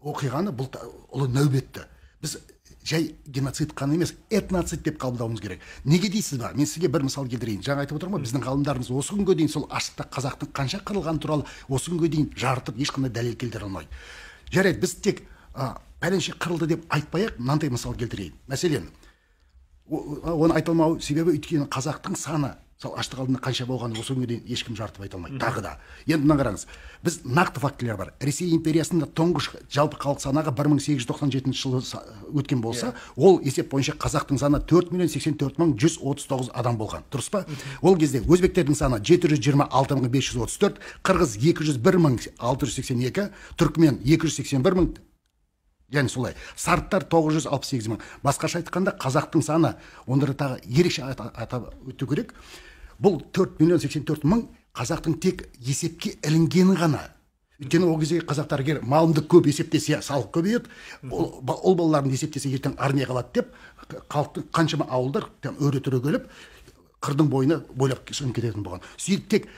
оқиғаны бұл ұлы нәубетті. Біз жай геноцид қана емес, этноцид деп қабылдауымыз керек. Неге дейсіз ба? Мен сізге бір мысал келтірейін. Жаңа айтып отырмын ғой, біздің ғалымдарымыз осы күнге дейін сол аштықта қазақтың қанша қырылғаны туралы осы күнге дейін жарытып ешқандай дәлел келтіре алмайды. Жарайды, біз тек пәленше қырылды деп айтпай-ақ, мынандай мысал келтірейін. Мәселен, оны айта алмау себебі өйткені қазақтың саны сол аштық алдында қанша болғаны осы күнге дейін ешкім жарытып айта алмайды. Тағы да. Енді мына қараңыз. Біз нақты фактілер бар. Ресей империясында тұңғыш жалпы халық санағы 1897 жылы өткен болса, ол есеп бойынша қазақтың саны 4.084.139 адам болған. Дұрыс па? Ол кезде өзбектердің саны 726.534, қырғыз 201.682, түркмен 281.000, яғни солай. Сарттар 968.000. Басқаша айтқанда қазақтың саны, онда тағы ерекше атап өту керек. Бұл 4.084.000 қазақтың тек есепке ілінгені ғана. Өйткені ол кезде қазақтар егер малымды көп есептесе, салық көбейеді, ол балаларын есептесе ертең армия қалады деп, халықтың қаншама ауылдар өре түрегеліп, қырдың бойына бойлап шығып кететін болған. Сөйтіп тек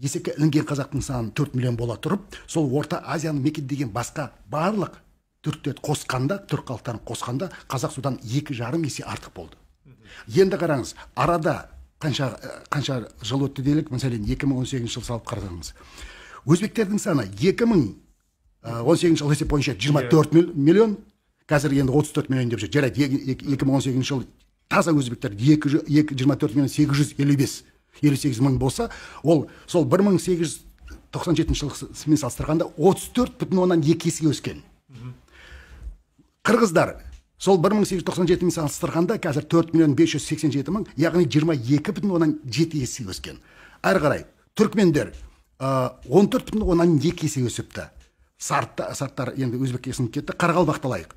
есепке ілінген қазақтың саны 4 миллион бола тұрып, сол Орта Азияны мекендеген басқа барлық түріктерді қосқанда, түрік халықтарын қосқанда, қазақ содан 2,5 есе артық болды. Енді қараңыз, арада қанша жыл өтті делік, мәселен 2018 жыл салып қараңыз. Өзбектердің саны 2018 жыл есеп бойынша 24 миллион, қазір енді 34 миллион деп жүр. Жарайды, 2018 жыл таза өзбектер 24 миллион 858 мың болса, ол сол 1897 жылмен салыстырғанда 34,2 есеге өскен. Қырғыздар сол 1897 мен салыстырғанда қазір 4.587.000, яғни 22,7 есе өскен. Әрі қарай түркмендер 14,2 есе өсіпті. Сарттар енді өзбекке сіңіп кетті. Қарақалпақты алайық.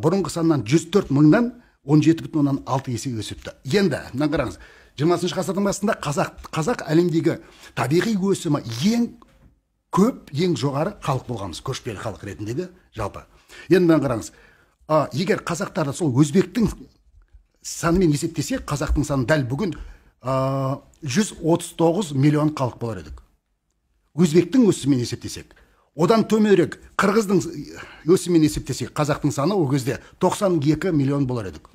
Бұрынғы саннан 104 мыңнан 17,6 есе өсіпті. Енді мына қараңыз, 20 ғасырдың басында қазақ әлемдегі табиғи өсімі ең көп, ең жоғары халық болғанбыз, көшпелі халық ретіндегі жалпы. Енді мына қараңыз, егер қазақтарды сол өзбектің санымен есептесе, қазақтың саны дәл бүгін 139 миллион халық болар едік. Өзбектің өсімімен есептесек, одан төменірек қырғыздың өсімімен есептесек, қазақтың саны ол кезде 92 миллион болар едік.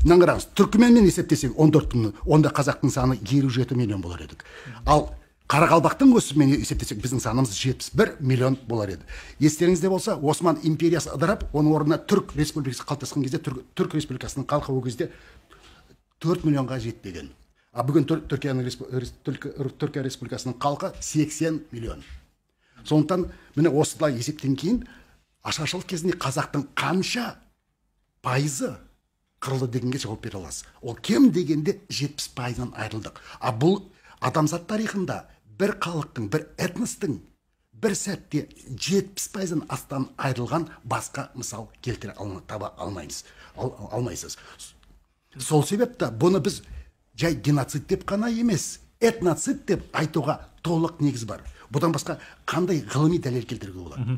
Мына қараңыз, түркменмен есептесек 14 миллион, онда қазақтың саны 27 миллион болар едік. Ал Қарақалпақтың өсімімен есептесек, біздің санымыз 71 миллион болар еді. Естеріңізде болса, Осман империясы ыдырап, оның орнына Түрк республикасы қалыптасқан кезде, Түрк республикасының халқы ол кезде 4 миллионға жетпеген. Бүгін Түркия республикасының халқы 80 миллион. Сондықтан, міне осылай есептен кейін, ашаршылық кезінде қазақтың қанша пайызы қырылды дегенге жауап бере аласыз. Ол кем дегенде 70%-дан айырылдық. Бұл адамзат тарихында бір халықтың, бір этностың бір сәтте 70%-дан астам айырылған басқа мысал келтіре таба алмайсыз. Сол себепті бұны біз жай геноцид деп қана емес, этноцид деп айтуға толық негіз бар. Бұдан басқа қандай ғылыми дәлел келтіруге болады?